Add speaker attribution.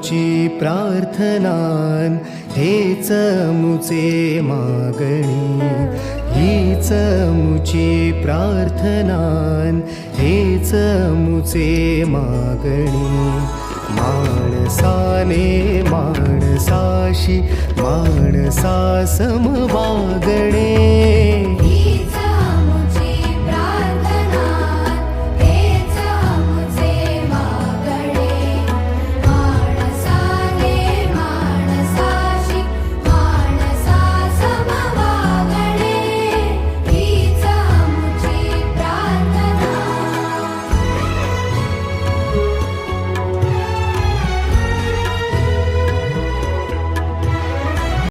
Speaker 1: मुची प्रार्थनान हेच मुचे मागणी, हीच मुची प्रार्थनान हेच मुचे मागणी। माणसाने माणसाशी माणसासम वागणे,